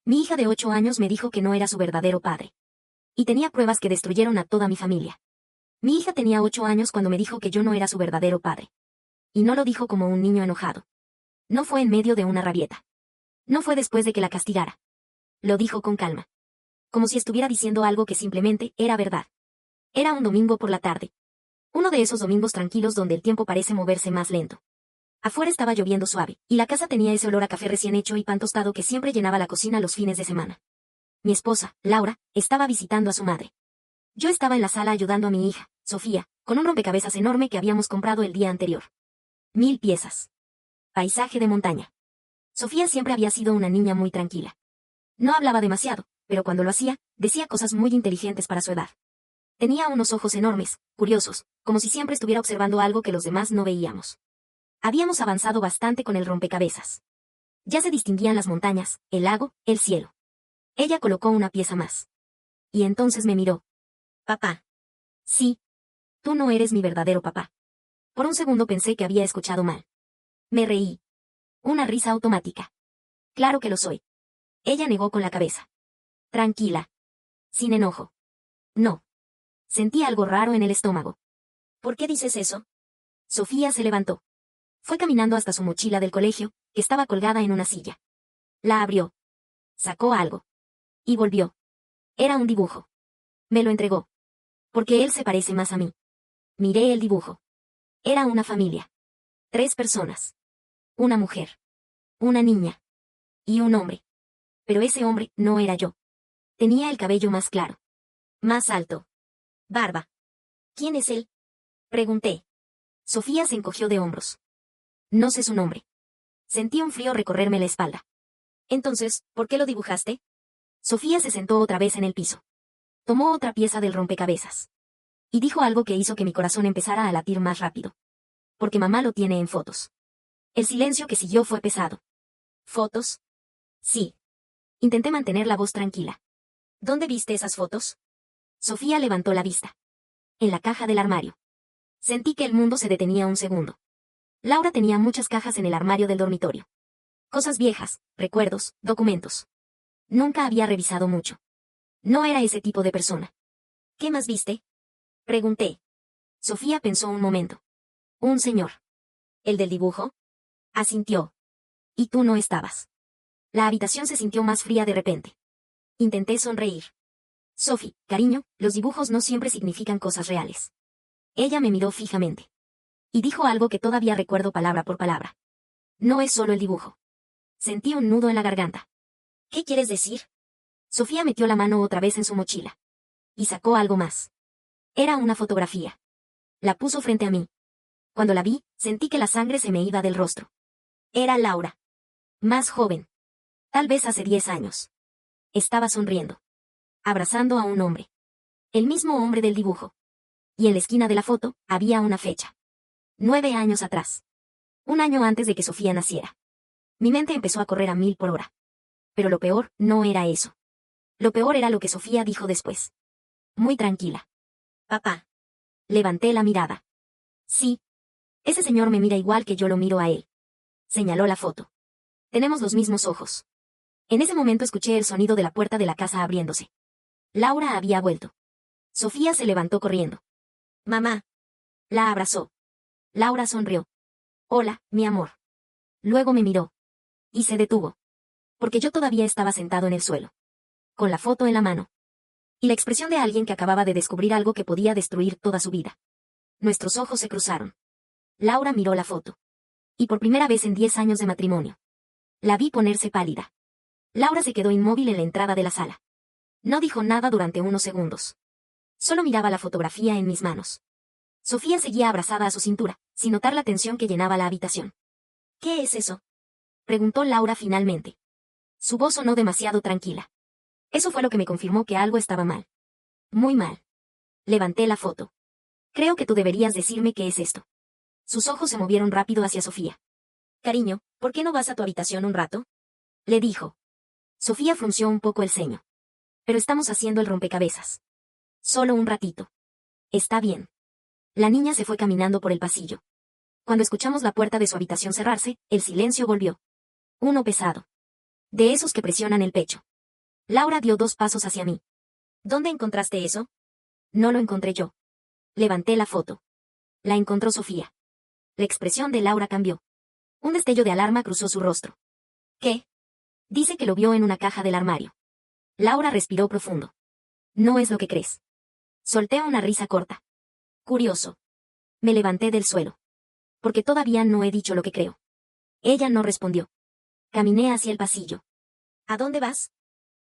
Mi hija de 8 años me dijo que no era su verdadero padre. Y tenía pruebas que destruyeron a toda mi familia. Mi hija tenía 8 años cuando me dijo que yo no era su verdadero padre. Y no lo dijo como un niño enojado. No fue en medio de una rabieta. No fue después de que la castigara. Lo dijo con calma. Como si estuviera diciendo algo que simplemente era verdad. Era un domingo por la tarde. Uno de esos domingos tranquilos donde el tiempo parece moverse más lento. Afuera estaba lloviendo suave, y la casa tenía ese olor a café recién hecho y pan tostado que siempre llenaba la cocina los fines de semana. Mi esposa, Laura, estaba visitando a su madre. Yo estaba en la sala ayudando a mi hija, Sofía, con un rompecabezas enorme que habíamos comprado el día anterior. 1000 piezas. Paisaje de montaña. Sofía siempre había sido una niña muy tranquila. No hablaba demasiado, pero cuando lo hacía, decía cosas muy inteligentes para su edad. Tenía unos ojos enormes, curiosos, como si siempre estuviera observando algo que los demás no veíamos. Habíamos avanzado bastante con el rompecabezas. Ya se distinguían las montañas, el lago, el cielo. Ella colocó una pieza más. Y entonces me miró. Papá. Sí. Tú no eres mi verdadero papá. Por un segundo pensé que había escuchado mal. Me reí. Una risa automática. Claro que lo soy. Ella negó con la cabeza. Tranquila. Sin enojo. No. Sentí algo raro en el estómago. ¿Por qué dices eso? Sofía se levantó. Fue caminando hasta su mochila del colegio, que estaba colgada en una silla. La abrió. Sacó algo. Y volvió. Era un dibujo. Me lo entregó. Porque él se parece más a mí. Miré el dibujo. Era una familia. 3 personas. Una mujer. Una niña. Y un hombre. Pero ese hombre no era yo. Tenía el cabello más claro. Más alto. Barba. ¿Quién es él? Pregunté. Sofía se encogió de hombros. No sé su nombre. Sentí un frío recorrerme la espalda. Entonces, ¿por qué lo dibujaste? Sofía se sentó otra vez en el piso. Tomó otra pieza del rompecabezas. Y dijo algo que hizo que mi corazón empezara a latir más rápido. Porque mamá lo tiene en fotos. El silencio que siguió fue pesado. ¿Fotos? Sí. Intenté mantener la voz tranquila. ¿Dónde viste esas fotos? Sofía levantó la vista. En la caja del armario. Sentí que el mundo se detenía un segundo. Laura tenía muchas cajas en el armario del dormitorio. Cosas viejas, recuerdos, documentos. Nunca había revisado mucho. No era ese tipo de persona. ¿Qué más viste? Pregunté. Sofía pensó un momento. Un señor. ¿El del dibujo? Asintió. Y tú no estabas. La habitación se sintió más fría de repente. Intenté sonreír. Sophie, cariño, los dibujos no siempre significan cosas reales. Ella me miró fijamente. Y dijo algo que todavía recuerdo palabra por palabra. No es solo el dibujo. Sentí un nudo en la garganta. ¿Qué quieres decir? Sofía metió la mano otra vez en su mochila. Y sacó algo más. Era una fotografía. La puso frente a mí. Cuando la vi, sentí que la sangre se me iba del rostro. Era Laura. Más joven. Tal vez hace 10 años. Estaba sonriendo. Abrazando a un hombre. El mismo hombre del dibujo. Y en la esquina de la foto, había una fecha. 9 años atrás. Un año antes de que Sofía naciera. Mi mente empezó a correr a 1000 por hora. Pero lo peor no era eso. Lo peor era lo que Sofía dijo después. Muy tranquila. Papá. Levanté la mirada. Sí. Ese señor me mira igual que yo lo miro a él. Señaló la foto. Tenemos los mismos ojos. En ese momento escuché el sonido de la puerta de la casa abriéndose. Laura había vuelto. Sofía se levantó corriendo. Mamá. La abrazó. Laura sonrió. Hola, mi amor. Luego me miró. Y se detuvo. Porque yo todavía estaba sentado en el suelo. Con la foto en la mano. Y la expresión de alguien que acababa de descubrir algo que podía destruir toda su vida. Nuestros ojos se cruzaron. Laura miró la foto. Y por primera vez en 10 años de matrimonio. La vi ponerse pálida. Laura se quedó inmóvil en la entrada de la sala. No dijo nada durante unos segundos. Solo miraba la fotografía en mis manos. Sofía seguía abrazada a su cintura, sin notar la tensión que llenaba la habitación. ¿Qué es eso? Preguntó Laura finalmente. Su voz sonó demasiado tranquila. Eso fue lo que me confirmó que algo estaba mal. Muy mal. Levanté la foto. Creo que tú deberías decirme qué es esto. Sus ojos se movieron rápido hacia Sofía. Cariño, ¿por qué no vas a tu habitación un rato? Le dijo. Sofía frunció un poco el ceño. Pero estamos haciendo el rompecabezas. Solo un ratito. Está bien. La niña se fue caminando por el pasillo. Cuando escuchamos la puerta de su habitación cerrarse, el silencio volvió. Uno pesado. De esos que presionan el pecho. Laura dio 2 pasos hacia mí. ¿Dónde encontraste eso? No lo encontré yo. Levanté la foto. La encontró Sofía. La expresión de Laura cambió. Un destello de alarma cruzó su rostro. ¿Qué? Dice que lo vio en una caja del armario. Laura respiró profundo. No es lo que crees. Solté una risa corta. Curioso. Me levanté del suelo. Porque todavía no he dicho lo que creo. Ella no respondió. Caminé hacia el pasillo. ¿A dónde vas?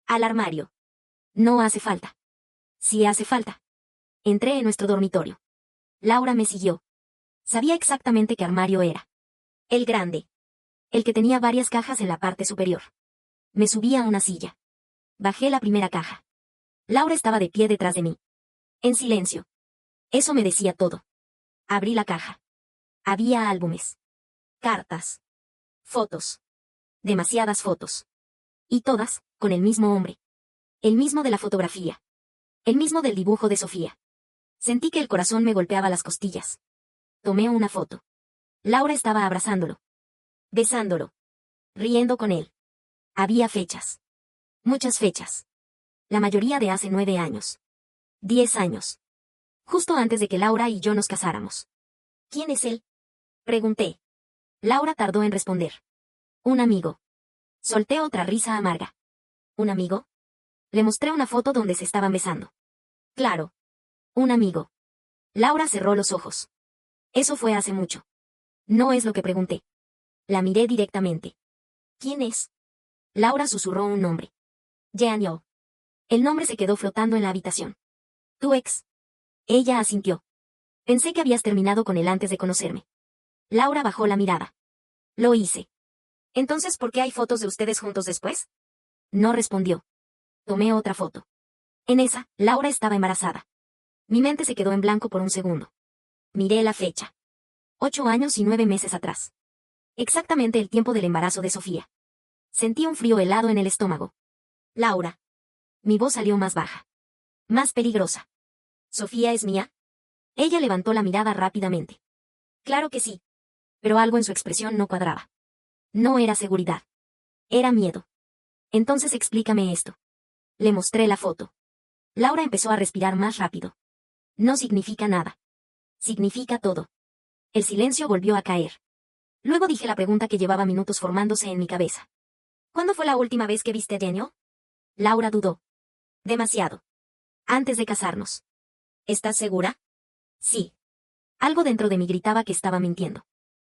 Al armario. No hace falta. Sí hace falta. Entré en nuestro dormitorio. Laura me siguió. Sabía exactamente qué armario era. El grande. El que tenía varias cajas en la parte superior. Me subí a una silla. Bajé la primera caja. Laura estaba de pie detrás de mí. En silencio. Eso me decía todo. Abrí la caja. Había álbumes. Cartas. Fotos. Demasiadas fotos. Y todas, con el mismo hombre. El mismo de la fotografía. El mismo del dibujo de Sofía. Sentí que el corazón me golpeaba las costillas. Tomé una foto. Laura estaba abrazándolo. Besándolo. Riendo con él. Había fechas. Muchas fechas. La mayoría de hace 9 años. 10 años. Justo antes de que Laura y yo nos casáramos. ¿Quién es él? Pregunté. Laura tardó en responder. Un amigo. Solté otra risa amarga. ¿Un amigo? Le mostré una foto donde se estaban besando. Claro. Un amigo. Laura cerró los ojos. Eso fue hace mucho. No es lo que pregunté. La miré directamente. ¿Quién es? Laura susurró un nombre. Jean-Yo. El nombre se quedó flotando en la habitación. Tu ex. Ella asintió. Pensé que habías terminado con él antes de conocerme. Laura bajó la mirada. Lo hice. Entonces, ¿por qué hay fotos de ustedes juntos después? No respondió. Tomé otra foto. En esa, Laura estaba embarazada. Mi mente se quedó en blanco por un segundo. Miré la fecha. 8 años y 9 meses atrás. Exactamente el tiempo del embarazo de Sofía. Sentí un frío helado en el estómago. Laura. Mi voz salió más baja. Más peligrosa. ¿Sofía es mía? Ella levantó la mirada rápidamente. Claro que sí. Pero algo en su expresión no cuadraba. No era seguridad. Era miedo. Entonces explícame esto. Le mostré la foto. Laura empezó a respirar más rápido. No significa nada. Significa todo. El silencio volvió a caer. Luego dije la pregunta que llevaba minutos formándose en mi cabeza. ¿Cuándo fue la última vez que viste a Daniel? Laura dudó. Demasiado. Antes de casarnos. ¿Estás segura? Sí. Algo dentro de mí gritaba que estaba mintiendo.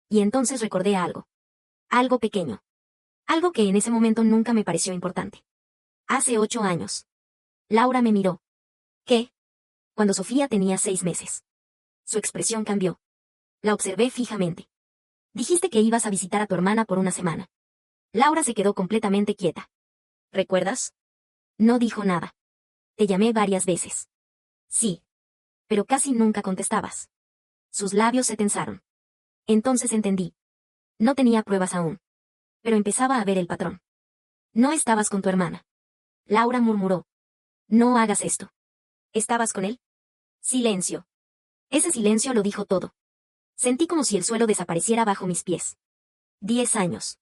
Y entonces recordé algo. Algo pequeño. Algo que en ese momento nunca me pareció importante. Hace 8 años. Laura me miró. ¿Qué? Cuando Sofía tenía 6 meses. Su expresión cambió. La observé fijamente. Dijiste que ibas a visitar a tu hermana por una semana. Laura se quedó completamente quieta. ¿Recuerdas? No dijo nada. Te llamé varias veces. Sí. Pero casi nunca contestabas. Sus labios se tensaron. Entonces entendí. No tenía pruebas aún. Pero empezaba a ver el patrón. No estabas con tu hermana. Laura murmuró. No hagas esto. ¿Estabas con él? Silencio. Ese silencio lo dijo todo. Sentí como si el suelo desapareciera bajo mis pies. 10 años.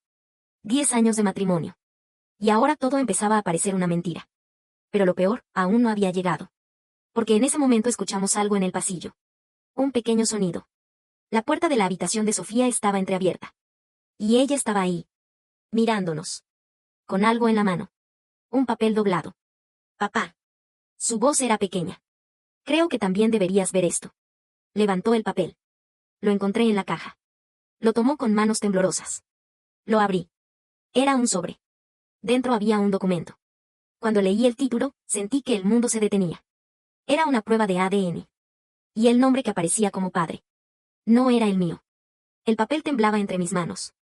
10 años de matrimonio. Y ahora todo empezaba a parecer una mentira. Pero lo peor, aún no había llegado. Porque en ese momento escuchamos algo en el pasillo. Un pequeño sonido. La puerta de la habitación de Sofía estaba entreabierta. Y ella estaba ahí. Mirándonos. Con algo en la mano. Un papel doblado. Papá. Su voz era pequeña. Creo que también deberías ver esto. Levantó el papel. Lo encontré en la caja. Lo tomó con manos temblorosas. Lo abrí. Era un sobre. Dentro había un documento. Cuando leí el título, sentí que el mundo se detenía. Era una prueba de ADN. Y el nombre que aparecía como padre. No era el mío. El papel temblaba entre mis manos.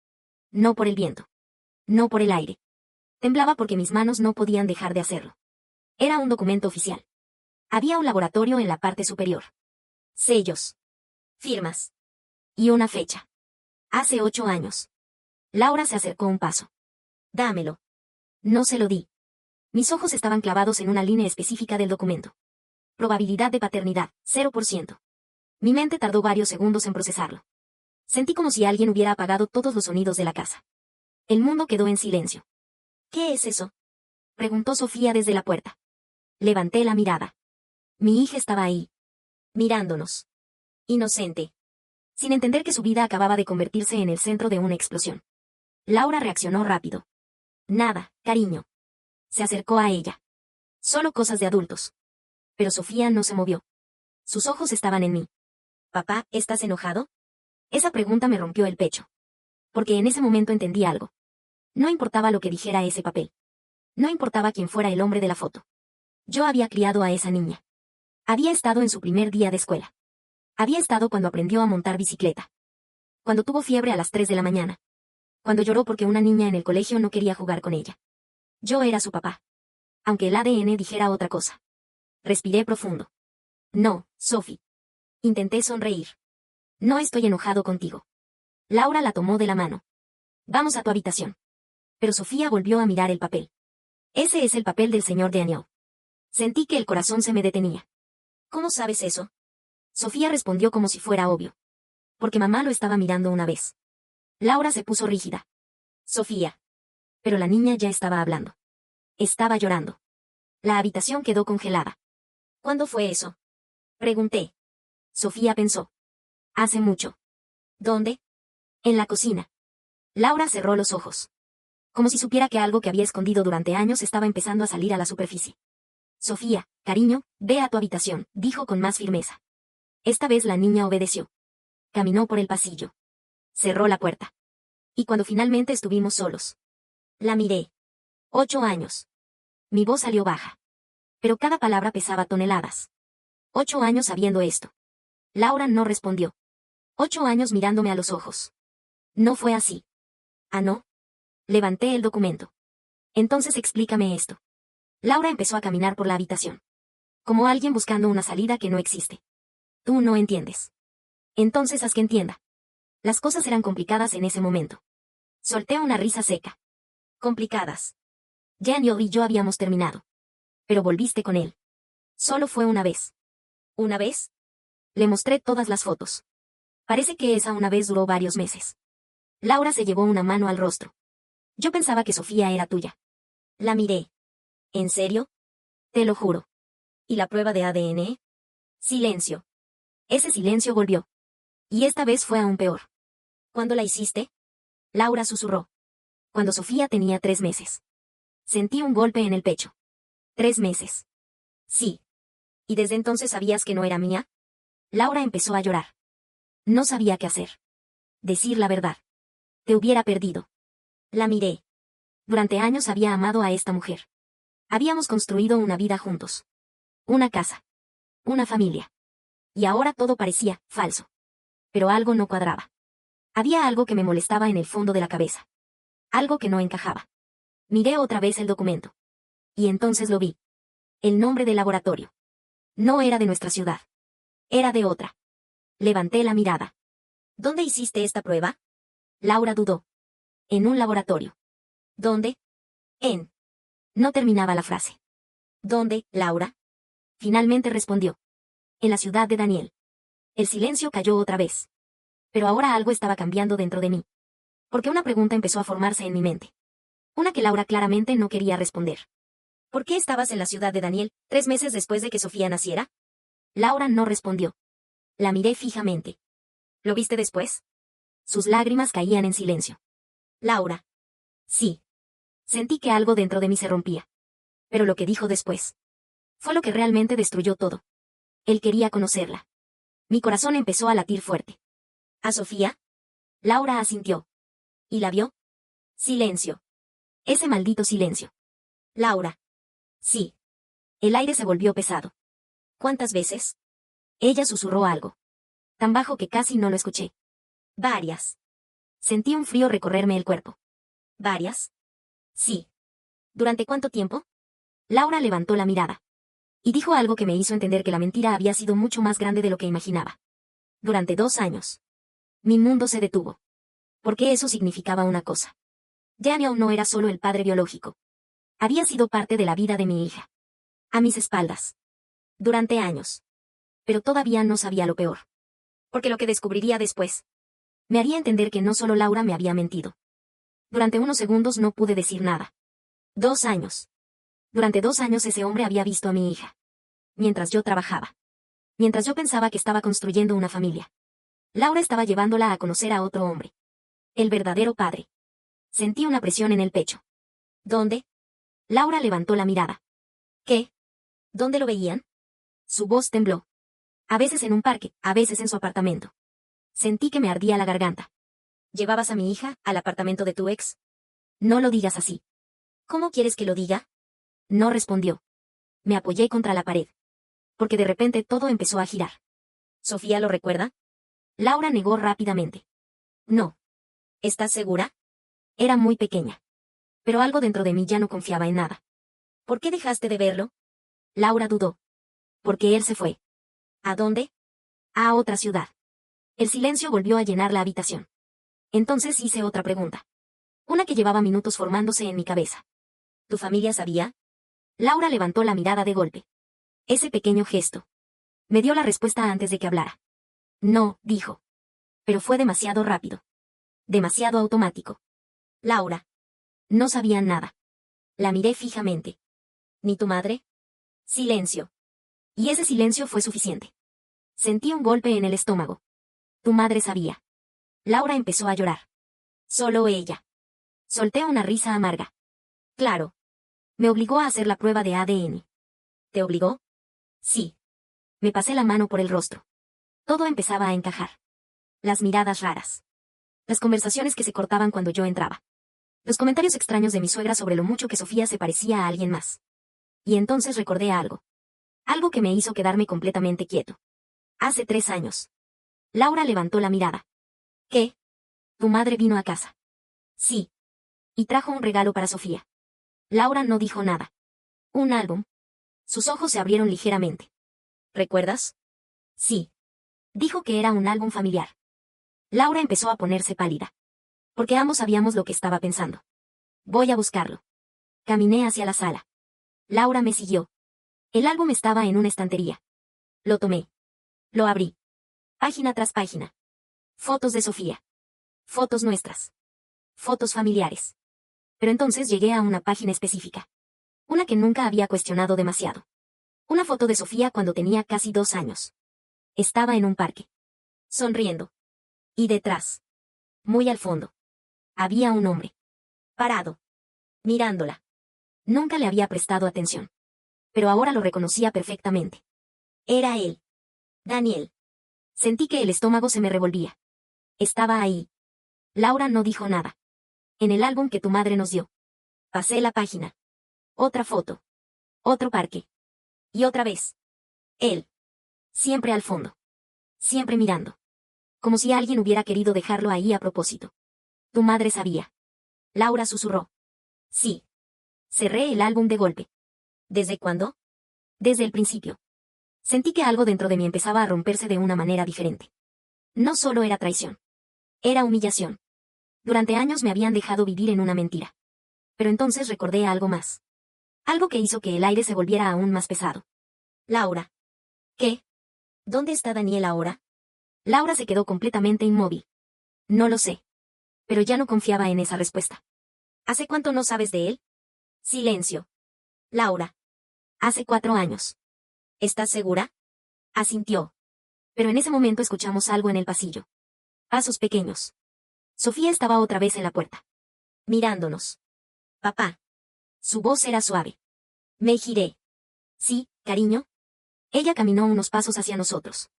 No por el viento. No por el aire. Temblaba porque mis manos no podían dejar de hacerlo. Era un documento oficial. Había un laboratorio en la parte superior. Sellos. Firmas. Y una fecha. Hace 8 años. Laura se acercó un paso. Dámelo. No se lo di. Mis ojos estaban clavados en una línea específica del documento. Probabilidad de paternidad, 0%. Mi mente tardó varios segundos en procesarlo. Sentí como si alguien hubiera apagado todos los sonidos de la casa. El mundo quedó en silencio. ¿Qué es eso? Preguntó Sofía desde la puerta. Levanté la mirada. Mi hija estaba ahí, mirándonos. Inocente. Sin entender que su vida acababa de convertirse en el centro de una explosión. Laura reaccionó rápido. Nada, cariño. Se acercó a ella. Solo cosas de adultos. Pero Sofía no se movió. Sus ojos estaban en mí. Papá, ¿estás enojado? Esa pregunta me rompió el pecho. Porque en ese momento entendí algo. No importaba lo que dijera ese papel. No importaba quién fuera el hombre de la foto. Yo había criado a esa niña. Había estado en su primer día de escuela. Había estado cuando aprendió a montar bicicleta. Cuando tuvo fiebre a las 3 de la mañana. Cuando lloró porque una niña en el colegio no quería jugar con ella. Yo era su papá. Aunque el ADN dijera otra cosa. Respiré profundo. No, Sophie. Intenté sonreír. No estoy enojado contigo. Laura la tomó de la mano. Vamos a tu habitación. Pero Sofía volvió a mirar el papel. Ese es el papel del señor Daniel. Sentí que el corazón se me detenía. ¿Cómo sabes eso? Sofía respondió como si fuera obvio. Porque mamá lo estaba mirando una vez. Laura se puso rígida. Sofía. Pero la niña ya estaba hablando. Estaba llorando. La habitación quedó congelada. ¿Cuándo fue eso? Pregunté. Sofía pensó. Hace mucho. ¿Dónde? En la cocina. Laura cerró los ojos. Como si supiera que algo que había escondido durante años estaba empezando a salir a la superficie. Sofía, cariño, ve a tu habitación, dijo con más firmeza. Esta vez la niña obedeció. Caminó por el pasillo. Cerró la puerta. Y cuando finalmente estuvimos solos. La miré. 8 años. Mi voz salió baja. Pero cada palabra pesaba toneladas. 8 años sabiendo esto. Laura no respondió. 8 años mirándome a los ojos. No fue así. ¿Ah, no? Levanté el documento. Entonces explícame esto. Laura empezó a caminar por la habitación. Como alguien buscando una salida que no existe. Tú no entiendes. Entonces haz que entienda. Las cosas eran complicadas en ese momento. Solté una risa seca. Complicadas. Daniel y yo habíamos terminado. Pero volviste con él. Solo fue una vez. ¿Una vez? Le mostré todas las fotos. Parece que esa una vez duró varios meses. Laura se llevó una mano al rostro. Yo pensaba que Sofía era tuya. La miré. ¿En serio? Te lo juro. ¿Y la prueba de ADN? Silencio. Ese silencio volvió. Y esta vez fue aún peor. ¿Cuándo la hiciste? Laura susurró. Cuando Sofía tenía 3 meses. Sentí un golpe en el pecho. 3 meses. Sí. ¿Y desde entonces sabías que no era mía? Laura empezó a llorar. No sabía qué hacer. Decir la verdad. Te hubiera perdido. La miré. Durante años había amado a esta mujer. Habíamos construido una vida juntos. Una casa. Una familia. Y ahora todo parecía falso. Pero algo no cuadraba. Había algo que me molestaba en el fondo de la cabeza. Algo que no encajaba. Miré otra vez el documento. Y entonces lo vi. El nombre del laboratorio. No era de nuestra ciudad. Era de otra. Levanté la mirada. ¿Dónde hiciste esta prueba? Laura dudó. En un laboratorio. ¿Dónde? En. No terminaba la frase. ¿Dónde, Laura? Finalmente respondió. En la ciudad de Daniel. El silencio cayó otra vez. Pero ahora algo estaba cambiando dentro de mí. Porque una pregunta empezó a formarse en mi mente. Una que Laura claramente no quería responder. ¿Por qué estabas en la ciudad de Daniel 3 meses después de que Sofía naciera? Laura no respondió. La miré fijamente. ¿Lo viste después? Sus lágrimas caían en silencio. Laura. Sí. Sentí que algo dentro de mí se rompía. Pero lo que dijo después fue lo que realmente destruyó todo. Él quería conocerla. Mi corazón empezó a latir fuerte. ¿A Sofía? Laura asintió. ¿Y la vio? Silencio. Ese maldito silencio. Laura. Sí. El aire se volvió pesado. ¿Cuántas veces? Ella susurró algo. Tan bajo que casi no lo escuché. Varias. Sentí un frío recorrerme el cuerpo. ¿Varias? Sí. ¿Durante cuánto tiempo? Laura levantó la mirada. Y dijo algo que me hizo entender que la mentira había sido mucho más grande de lo que imaginaba. Durante 2 años. Mi mundo se detuvo. Porque eso significaba una cosa. Daniel no era solo el padre biológico. Había sido parte de la vida de mi hija. A mis espaldas. Durante años. Pero todavía no sabía lo peor. Porque lo que descubriría después me haría entender que no solo Laura me había mentido. Durante unos segundos no pude decir nada. 2 años. Durante 2 años ese hombre había visto a mi hija. Mientras yo trabajaba. Mientras yo pensaba que estaba construyendo una familia. Laura estaba llevándola a conocer a otro hombre. El verdadero padre. Sentí una presión en el pecho. ¿Dónde? Laura levantó la mirada. ¿Qué? ¿Dónde lo veían? Su voz tembló. A veces en un parque, a veces en su apartamento. Sentí que me ardía la garganta. ¿Llevabas a mi hija al apartamento de tu ex? No lo digas así. ¿Cómo quieres que lo diga? No respondió. Me apoyé contra la pared. Porque de repente todo empezó a girar. ¿Sofía lo recuerda? Laura negó rápidamente. No. ¿Estás segura? Era muy pequeña. Pero algo dentro de mí ya no confiaba en nada. ¿Por qué dejaste de verlo? Laura dudó. Porque él se fue. ¿A dónde? A otra ciudad. El silencio volvió a llenar la habitación. Entonces hice otra pregunta. Una que llevaba minutos formándose en mi cabeza. ¿Tu familia sabía? Laura levantó la mirada de golpe. Ese pequeño gesto. Me dio la respuesta antes de que hablara. No, dijo. Pero fue demasiado rápido. Demasiado automático. Laura. No sabían nada. La miré fijamente. ¿Ni tu madre? Silencio. Y ese silencio fue suficiente. Sentí un golpe en el estómago. Tu madre sabía. Laura empezó a llorar. Solo ella. Solté una risa amarga. Claro. Me obligó a hacer la prueba de ADN. ¿Te obligó? Sí. Me pasé la mano por el rostro. Todo empezaba a encajar. Las miradas raras. Las conversaciones que se cortaban cuando yo entraba. Los comentarios extraños de mi suegra sobre lo mucho que Sofía se parecía a alguien más. Y entonces recordé algo. Algo que me hizo quedarme completamente quieto. Hace 3 años. Laura levantó la mirada. ¿Qué? Tu madre vino a casa. Sí. Y trajo un regalo para Sofía. Laura no dijo nada. Un álbum. Sus ojos se abrieron ligeramente. ¿Recuerdas? Sí. Dijo que era un álbum familiar. Laura empezó a ponerse pálida. Porque ambos sabíamos lo que estaba pensando. Voy a buscarlo. Caminé hacia la sala. Laura me siguió. El álbum estaba en una estantería. Lo tomé. Lo abrí. Página tras página. Fotos de Sofía. Fotos nuestras. Fotos familiares. Pero entonces llegué a una página específica. Una que nunca había cuestionado demasiado. Una foto de Sofía cuando tenía casi 2 años. Estaba en un parque. Sonriendo. Y detrás. Muy al fondo. Había un hombre. Parado. Mirándola. Nunca le había prestado atención. Pero ahora lo reconocía perfectamente. Era él. Daniel. Sentí que el estómago se me revolvía. Estaba ahí. Laura no dijo nada. En el álbum que tu madre nos dio. Pasé la página. Otra foto. Otro parque. Y otra vez. Él. Siempre al fondo. Siempre mirando. Como si alguien hubiera querido dejarlo ahí a propósito. Tu madre sabía. Laura susurró. Sí. Cerré el álbum de golpe. ¿Desde cuándo? Desde el principio. Sentí que algo dentro de mí empezaba a romperse de una manera diferente. No solo era traición. Era humillación. Durante años me habían dejado vivir en una mentira. Pero entonces recordé algo más. Algo que hizo que el aire se volviera aún más pesado. Laura. ¿Qué? ¿Dónde está Daniel ahora? Laura se quedó completamente inmóvil. No lo sé. Pero ya no confiaba en esa respuesta. ¿Hace cuánto no sabes de él? Silencio. Laura. Hace 4 años. ¿Estás segura? Asintió. Pero en ese momento escuchamos algo en el pasillo. Pasos pequeños. Sofía estaba otra vez en la puerta. Mirándonos. Papá. Su voz era suave. Me giré. Sí, cariño. Ella caminó unos pasos hacia nosotros.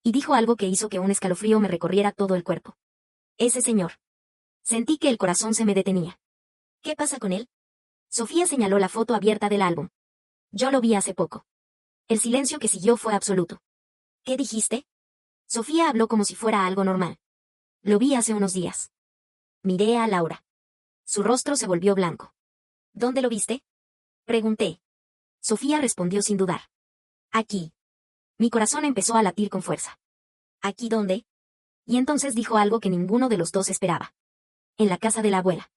Y dijo algo que hizo que un escalofrío me recorriera todo el cuerpo. Ese señor. Sentí que el corazón se me detenía. ¿Qué pasa con él? Sofía señaló la foto abierta del álbum. Yo lo vi hace poco. El silencio que siguió fue absoluto. ¿Qué dijiste? Sofía habló como si fuera algo normal. Lo vi hace unos días. Miré a Laura. Su rostro se volvió blanco. ¿Dónde lo viste? Pregunté. Sofía respondió sin dudar. Aquí. Mi corazón empezó a latir con fuerza. ¿Aquí dónde? Y entonces dijo algo que ninguno de los dos esperaba. En la casa de la abuela.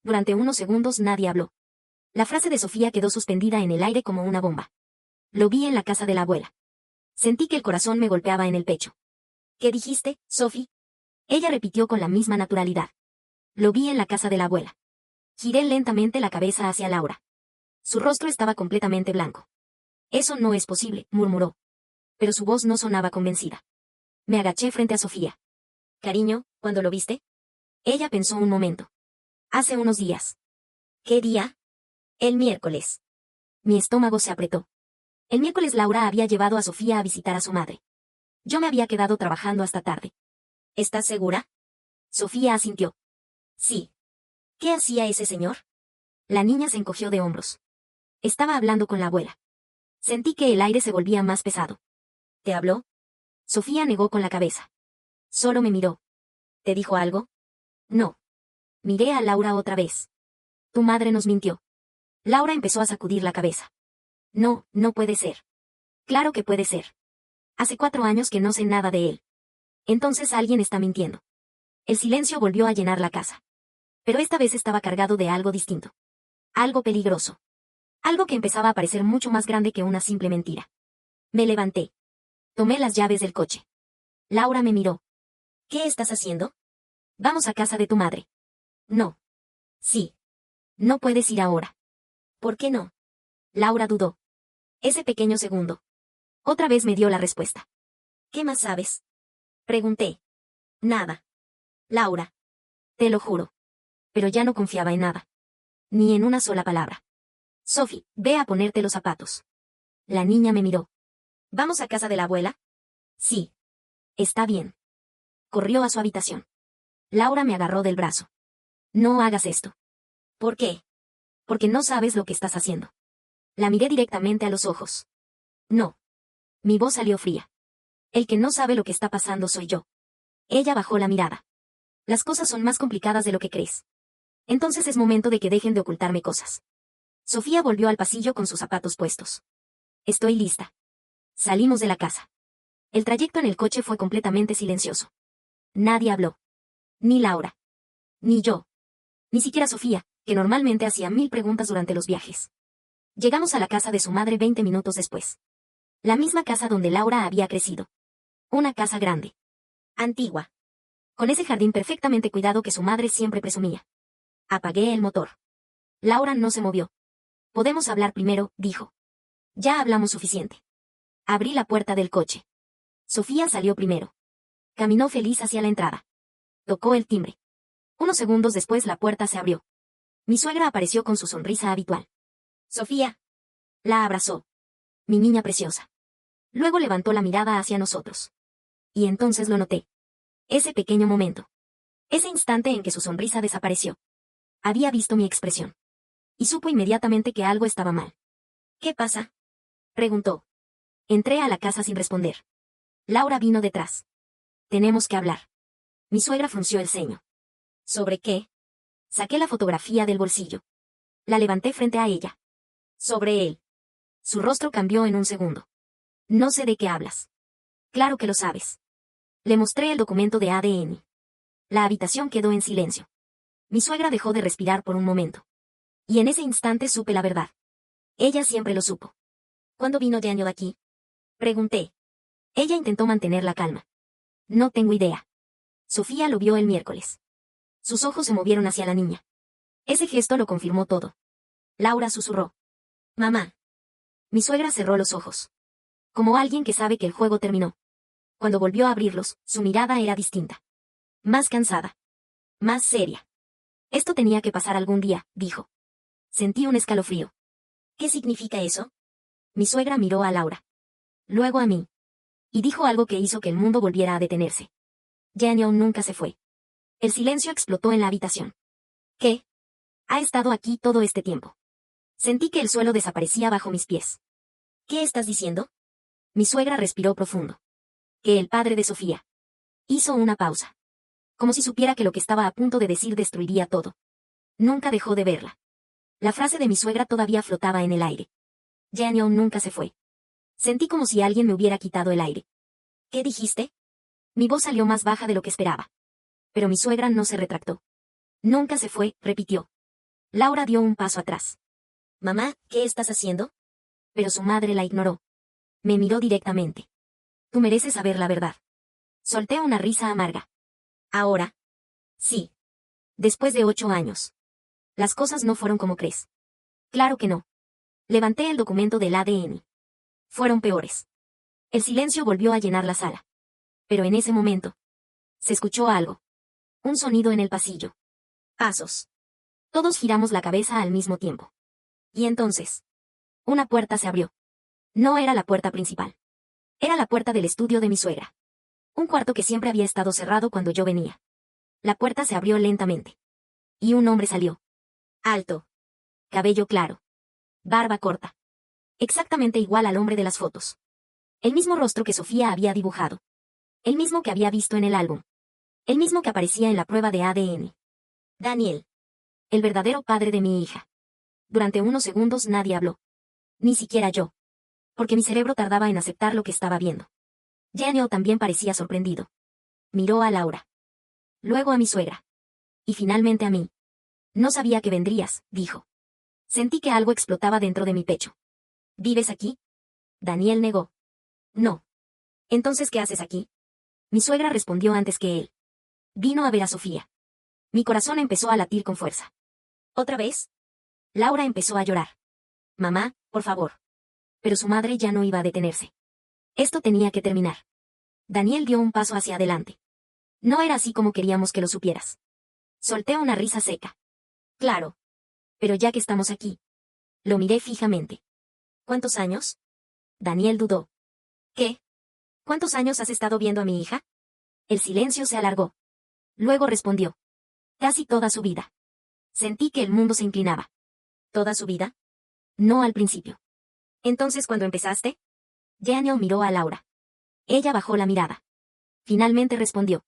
Durante unos segundos nadie habló. La frase de Sofía quedó suspendida en el aire como una bomba. Lo vi en la casa de la abuela. Sentí que el corazón me golpeaba en el pecho. ¿Qué dijiste, Sophie? Ella repitió con la misma naturalidad. Lo vi en la casa de la abuela. Giré lentamente la cabeza hacia Laura. Su rostro estaba completamente blanco. Eso no es posible, murmuró. Pero su voz no sonaba convencida. Me agaché frente a Sofía. Cariño, ¿cuándo lo viste? Ella pensó un momento. Hace unos días. ¿Qué día? El miércoles. Mi estómago se apretó. El miércoles Laura había llevado a Sofía a visitar a su madre. Yo me había quedado trabajando hasta tarde. ¿Estás segura? Sofía asintió. Sí. ¿Qué hacía ese señor? La niña se encogió de hombros. Estaba hablando con la abuela. Sentí que el aire se volvía más pesado. ¿Te habló? Sofía negó con la cabeza. Solo me miró. ¿Te dijo algo? No. Miré a Laura otra vez. Tu madre nos mintió. Laura empezó a sacudir la cabeza. No, no puede ser. Claro que puede ser. Hace 4 años que no sé nada de él. Entonces alguien está mintiendo. El silencio volvió a llenar la casa. Pero esta vez estaba cargado de algo distinto. Algo peligroso. Algo que empezaba a parecer mucho más grande que una simple mentira. Me levanté. Tomé las llaves del coche. Laura me miró. ¿Qué estás haciendo? Vamos a casa de tu madre. No. Sí. No puedes ir ahora. ¿Por qué no? Laura dudó. Ese pequeño segundo. Otra vez me dio la respuesta. ¿Qué más sabes? Pregunté. Nada. Laura. Te lo juro. Pero ya no confiaba en nada. Ni en una sola palabra. Sophie, ve a ponerte los zapatos. La niña me miró. ¿Vamos a casa de la abuela? Sí. Está bien. Corrió a su habitación. Laura me agarró del brazo. No hagas esto. ¿Por qué? Porque no sabes lo que estás haciendo. La miré directamente a los ojos. No. Mi voz salió fría. El que no sabe lo que está pasando soy yo. Ella bajó la mirada. Las cosas son más complicadas de lo que crees. Entonces es momento de que dejen de ocultarme cosas. Sofía volvió al pasillo con sus zapatos puestos. Estoy lista. Salimos de la casa. El trayecto en el coche fue completamente silencioso. Nadie habló. Ni Laura. Ni yo. Ni siquiera Sofía, que normalmente hacía 1000 preguntas durante los viajes. Llegamos a la casa de su madre 20 minutos después. La misma casa donde Laura había crecido. Una casa grande. Antigua. Con ese jardín perfectamente cuidado que su madre siempre presumía. Apagué el motor. Laura no se movió. Podemos hablar primero, dijo. Ya hablamos suficiente. Abrí la puerta del coche. Sofía salió primero. Caminó feliz hacia la entrada. Tocó el timbre. Unos segundos después la puerta se abrió. Mi suegra apareció con su sonrisa habitual. Sofía. La abrazó. Mi niña preciosa. Luego levantó la mirada hacia nosotros. Y entonces lo noté. Ese pequeño momento. Ese instante en que su sonrisa desapareció. Había visto mi expresión. Y supo inmediatamente que algo estaba mal. ¿Qué pasa? Preguntó. Entré a la casa sin responder. Laura vino detrás. Tenemos que hablar. Mi suegra frunció el ceño. ¿Sobre qué? Saqué la fotografía del bolsillo. La levanté frente a ella. Sobre él. Su rostro cambió en un segundo. No sé de qué hablas. Claro que lo sabes. Le mostré el documento de ADN. La habitación quedó en silencio. Mi suegra dejó de respirar por un momento. Y en ese instante supe la verdad. Ella siempre lo supo. ¿Cuándo vino Daniel aquí? Pregunté. Ella intentó mantener la calma. No tengo idea. Sofía lo vio el miércoles. Sus ojos se movieron hacia la niña. Ese gesto lo confirmó todo. Laura susurró. Mamá. Mi suegra cerró los ojos. Como alguien que sabe que el juego terminó. Cuando volvió a abrirlos, su mirada era distinta. Más cansada. Más seria. Esto tenía que pasar algún día, dijo. Sentí un escalofrío. ¿Qué significa eso? Mi suegra miró a Laura. Luego a mí. Y dijo algo que hizo que el mundo volviera a detenerse. Daniel nunca se fue. El silencio explotó en la habitación. ¿Qué? Ha estado aquí todo este tiempo. Sentí que el suelo desaparecía bajo mis pies. ¿Qué estás diciendo? Mi suegra respiró profundo. Que el padre de Sofía. Hizo una pausa. Como si supiera que lo que estaba a punto de decir destruiría todo. Nunca dejó de verla. La frase de mi suegra todavía flotaba en el aire. Daniel nunca se fue. Sentí como si alguien me hubiera quitado el aire. ¿Qué dijiste? Mi voz salió más baja de lo que esperaba. Pero mi suegra no se retractó. Nunca se fue, repitió. Laura dio un paso atrás. Mamá, ¿qué estás haciendo? Pero su madre la ignoró. Me miró directamente. Tú mereces saber la verdad. Solté una risa amarga. ¿Ahora? Sí. Después de 8 años. Las cosas no fueron como crees. Claro que no. Levanté el documento del ADN. Fueron peores. El silencio volvió a llenar la sala. Pero en ese momento, se escuchó algo. Un sonido en el pasillo. Pasos. Todos giramos la cabeza al mismo tiempo. Y entonces, una puerta se abrió. No era la puerta principal. Era la puerta del estudio de mi suegra. Un cuarto que siempre había estado cerrado cuando yo venía. La puerta se abrió lentamente. Y un hombre salió. Alto. Cabello claro. Barba corta. Exactamente igual al hombre de las fotos. El mismo rostro que Sofía había dibujado. El mismo que había visto en el álbum. El mismo que aparecía en la prueba de ADN. Daniel. El verdadero padre de mi hija. Durante unos segundos nadie habló. Ni siquiera yo. Porque mi cerebro tardaba en aceptar lo que estaba viendo. Daniel también parecía sorprendido. Miró a Laura. Luego a mi suegra. Y finalmente a mí. No sabía que vendrías, dijo. Sentí que algo explotaba dentro de mi pecho. ¿Vives aquí? Daniel negó. No. Entonces, ¿qué haces aquí? Mi suegra respondió antes que él. Vino a ver a Sofía. Mi corazón empezó a latir con fuerza. ¿Otra vez? Laura empezó a llorar. Mamá, por favor. Pero su madre ya no iba a detenerse. Esto tenía que terminar. Daniel dio un paso hacia adelante. No era así como queríamos que lo supieras. Solté una risa seca. Claro. Pero ya que estamos aquí. Lo miré fijamente. ¿Cuántos años? Daniel dudó. ¿Qué? ¿Cuántos años has estado viendo a mi hija? El silencio se alargó. Luego respondió. Casi toda su vida. Sentí que el mundo se inclinaba. ¿Toda su vida? No al principio. Entonces, ¿cuándo empezaste? Daniel miró a Laura. Ella bajó la mirada. Finalmente respondió.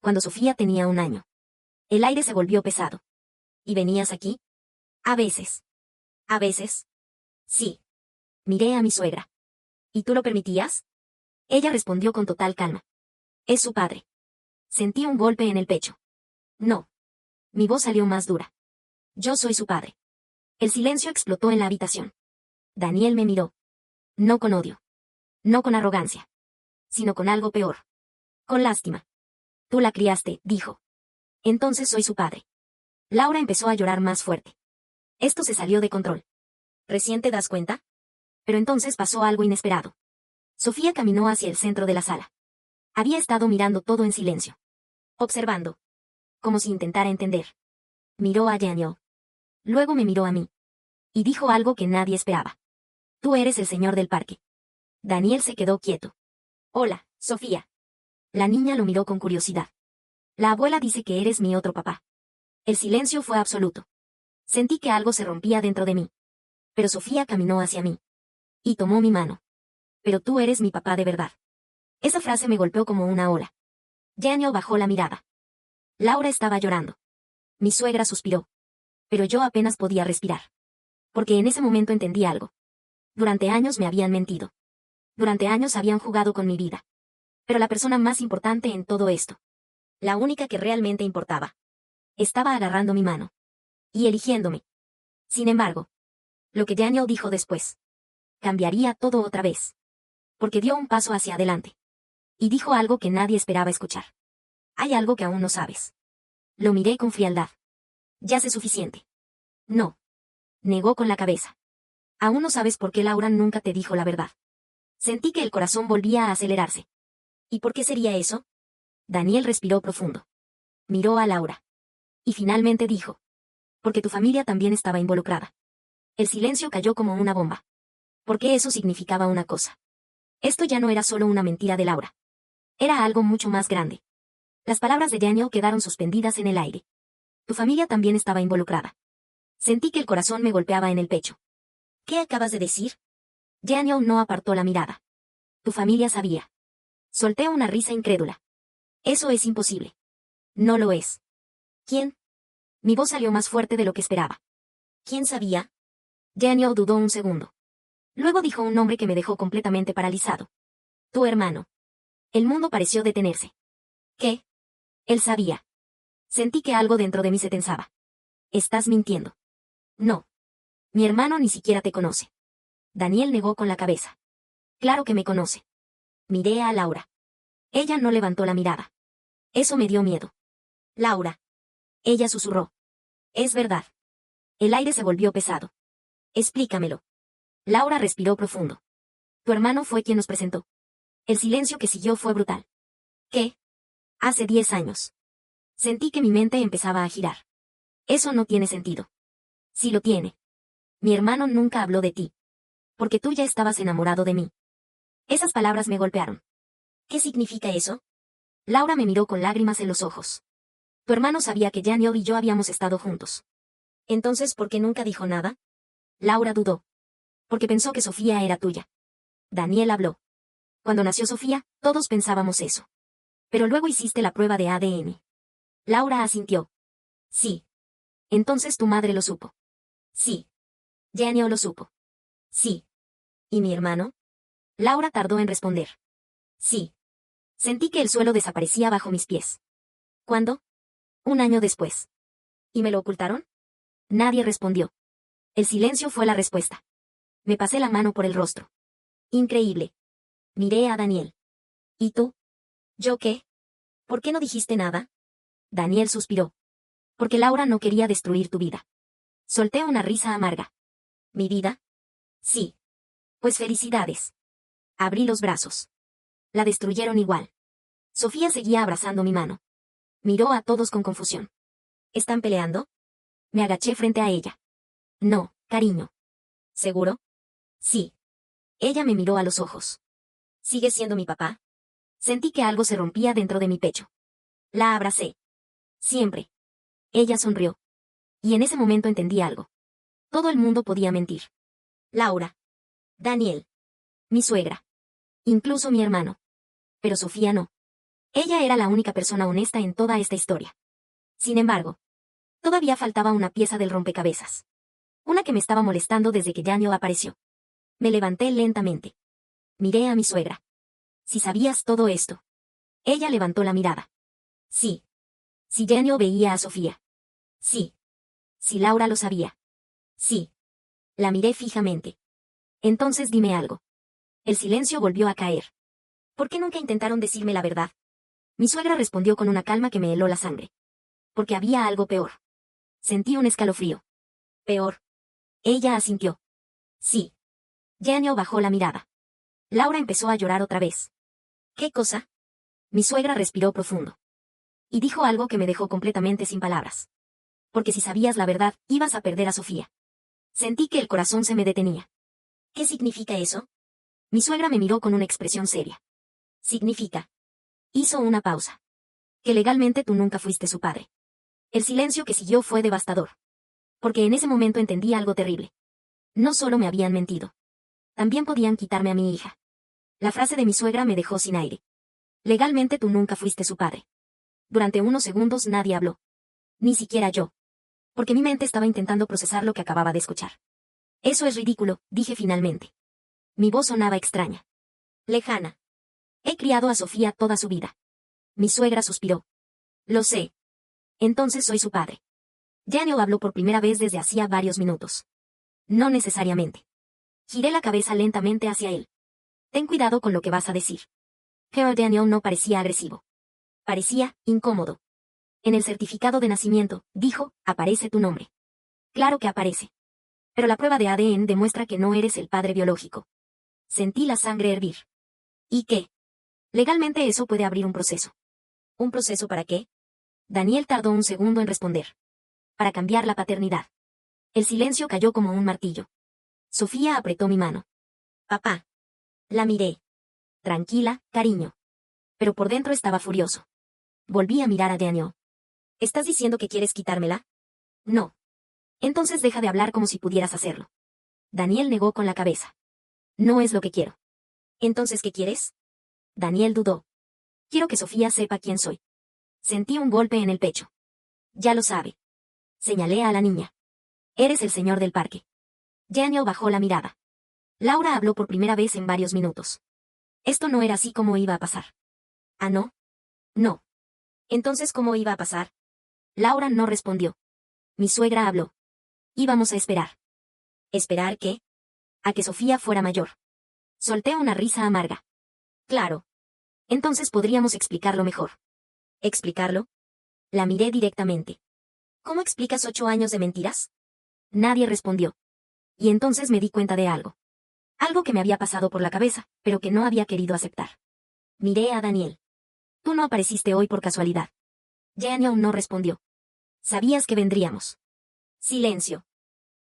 Cuando Sofía tenía 1 año. El aire se volvió pesado. ¿Y venías aquí? A veces. ¿A veces? Sí. Miré a mi suegra. ¿Y tú lo permitías? Ella respondió con total calma. Es su padre. Sentí un golpe en el pecho. No. Mi voz salió más dura. Yo soy su padre. El silencio explotó en la habitación. Daniel me miró. No con odio. No con arrogancia. Sino con algo peor. Con lástima. Tú la criaste, dijo. Entonces soy su padre. Laura empezó a llorar más fuerte. Esto se salió de control. ¿Recién te das cuenta? Pero entonces pasó algo inesperado. Sofía caminó hacia el centro de la sala. Había estado mirando todo en silencio. Observando. Como si intentara entender. Miró a Daniel. Luego me miró a mí. Y dijo algo que nadie esperaba. Tú eres el señor del parque. Daniel se quedó quieto. Hola, Sofía. La niña lo miró con curiosidad. La abuela dice que eres mi otro papá. El silencio fue absoluto. Sentí que algo se rompía dentro de mí. Pero Sofía caminó hacia mí. Y tomó mi mano. Pero tú eres mi papá de verdad. Esa frase me golpeó como una ola. Daniel bajó la mirada. Laura estaba llorando. Mi suegra suspiró. Pero yo apenas podía respirar. Porque en ese momento entendí algo. Durante años me habían mentido. Durante años habían jugado con mi vida. Pero la persona más importante en todo esto, la única que realmente importaba, estaba agarrando mi mano. Y eligiéndome. Sin embargo, lo que Daniel dijo después, cambiaría todo otra vez. Porque dio un paso hacia adelante. Y dijo algo que nadie esperaba escuchar. Hay algo que aún no sabes. Lo miré con frialdad. Ya sé suficiente. No. Negó con la cabeza. Aún no sabes por qué Laura nunca te dijo la verdad. Sentí que el corazón volvía a acelerarse. ¿Y por qué sería eso? Daniel respiró profundo. Miró a Laura. Y finalmente dijo. Porque tu familia también estaba involucrada. El silencio cayó como una bomba. Porque eso significaba una cosa. Esto ya no era solo una mentira de Laura. Era algo mucho más grande. Las palabras de Daniel quedaron suspendidas en el aire. Tu familia también estaba involucrada. Sentí que el corazón me golpeaba en el pecho. ¿Qué acabas de decir? Daniel no apartó la mirada. Tu familia sabía. Solté una risa incrédula. Eso es imposible. No lo es. ¿Quién? Mi voz salió más fuerte de lo que esperaba. ¿Quién sabía? Daniel dudó un segundo. Luego dijo un nombre que me dejó completamente paralizado. Tu hermano. El mundo pareció detenerse. ¿Qué? Él sabía. Sentí que algo dentro de mí se tensaba. Estás mintiendo. No. Mi hermano ni siquiera te conoce. Daniel negó con la cabeza. Claro que me conoce. Miré a Laura. Ella no levantó la mirada. Eso me dio miedo. Laura. Ella susurró. Es verdad. El aire se volvió pesado. Explícamelo. Laura respiró profundo. Tu hermano fue quien nos presentó. El silencio que siguió fue brutal. ¿Qué? Hace 10 años. Sentí que mi mente empezaba a girar. Eso no tiene sentido. Sí lo tiene. Mi hermano nunca habló de ti. Porque tú ya estabas enamorado de mí. Esas palabras me golpearon. ¿Qué significa eso? Laura me miró con lágrimas en los ojos. Tu hermano sabía que Daniel y yo habíamos estado juntos. Entonces, ¿por qué nunca dijo nada? Laura dudó. Porque pensó que Sofía era tuya. Daniel habló. Cuando nació Sofía, todos pensábamos eso. Pero luego hiciste la prueba de ADN. Laura asintió. Sí. Entonces tu madre lo supo. Sí. Daniel lo supo. Sí. ¿Y mi hermano? Laura tardó en responder. Sí. Sentí que el suelo desaparecía bajo mis pies. ¿Cuándo? 1 año después. ¿Y me lo ocultaron? Nadie respondió. El silencio fue la respuesta. Me pasé la mano por el rostro. Increíble. Miré a Daniel. ¿Y tú? ¿Yo qué? ¿Por qué no dijiste nada? Daniel suspiró. Porque Laura no quería destruir tu vida. Solté una risa amarga. ¿Mi vida? Sí. Pues felicidades. Abrí los brazos. La destruyeron igual. Sofía seguía abrazando mi mano. Miró a todos con confusión. ¿Están peleando? Me agaché frente a ella. No, cariño. ¿Seguro? Sí. Ella me miró a los ojos. ¿Sigues siendo mi papá? Sentí que algo se rompía dentro de mi pecho. La abracé. Siempre. Ella sonrió. Y en ese momento entendí algo. Todo el mundo podía mentir. Laura. Daniel. Mi suegra. Incluso mi hermano. Pero Sofía no. Ella era la única persona honesta en toda esta historia. Sin embargo, todavía faltaba una pieza del rompecabezas. Una que me estaba molestando desde que Daniel apareció. Me levanté lentamente. Miré a mi suegra. Si sabías todo esto. Ella levantó la mirada. Sí. Si Daniel veía a Sofía. Sí. Si Laura lo sabía. Sí. La miré fijamente. Entonces dime algo. El silencio volvió a caer. ¿Por qué nunca intentaron decirme la verdad? Mi suegra respondió con una calma que me heló la sangre. Porque había algo peor. Sentí un escalofrío. Peor. Ella asintió. Sí. Daniel bajó la mirada. Laura empezó a llorar otra vez. ¿Qué cosa? Mi suegra respiró profundo. Y dijo algo que me dejó completamente sin palabras. Porque si sabías la verdad, ibas a perder a Sofía. Sentí que el corazón se me detenía. ¿Qué significa eso? Mi suegra me miró con una expresión seria. Significa. Hizo una pausa. Que legalmente tú nunca fuiste su padre. El silencio que siguió fue devastador. Porque en ese momento entendí algo terrible. No solo me habían mentido. También podían quitarme a mi hija. La frase de mi suegra me dejó sin aire. Legalmente tú nunca fuiste su padre. Durante unos segundos nadie habló. Ni siquiera yo. Porque mi mente estaba intentando procesar lo que acababa de escuchar. Eso es ridículo, dije finalmente. Mi voz sonaba extraña. Lejana. He criado a Sofía toda su vida. Mi suegra suspiró. Lo sé. Entonces soy su padre. Daniel habló por primera vez desde hacía varios minutos. No necesariamente. Giré la cabeza lentamente hacia él. Ten cuidado con lo que vas a decir. Pero Daniel no parecía agresivo. Parecía incómodo. En el certificado de nacimiento, dijo, aparece tu nombre. Claro que aparece. Pero la prueba de ADN demuestra que no eres el padre biológico. Sentí la sangre hervir. ¿Y qué? Legalmente eso puede abrir un proceso. ¿Un proceso para qué? Daniel tardó un segundo en responder. Para cambiar la paternidad. El silencio cayó como un martillo. Sofía apretó mi mano. Papá. La miré. Tranquila, cariño. Pero por dentro estaba furioso. Volví a mirar a Daniel. ¿Estás diciendo que quieres quitármela? No. Entonces deja de hablar como si pudieras hacerlo. Daniel negó con la cabeza. No es lo que quiero. ¿Entonces qué quieres? Daniel dudó. Quiero que Sofía sepa quién soy. Sentí un golpe en el pecho. Ya lo sabe. Señalé a la niña. Eres el señor del parque. Daniel bajó la mirada. Laura habló por primera vez en varios minutos. Esto no era así como iba a pasar. ¿Ah, no? No. Entonces, ¿cómo iba a pasar? Laura no respondió. Mi suegra habló. Íbamos a esperar. ¿Esperar qué? A que Sofía fuera mayor. Solté una risa amarga. Claro. Entonces podríamos explicarlo mejor. ¿Explicarlo? La miré directamente. ¿Cómo explicas 8 años de mentiras? Nadie respondió. Y entonces me di cuenta de algo. Algo que me había pasado por la cabeza, pero que no había querido aceptar. Miré a Daniel. Tú no apareciste hoy por casualidad. Daniel no respondió. Sabías que vendríamos. Silencio.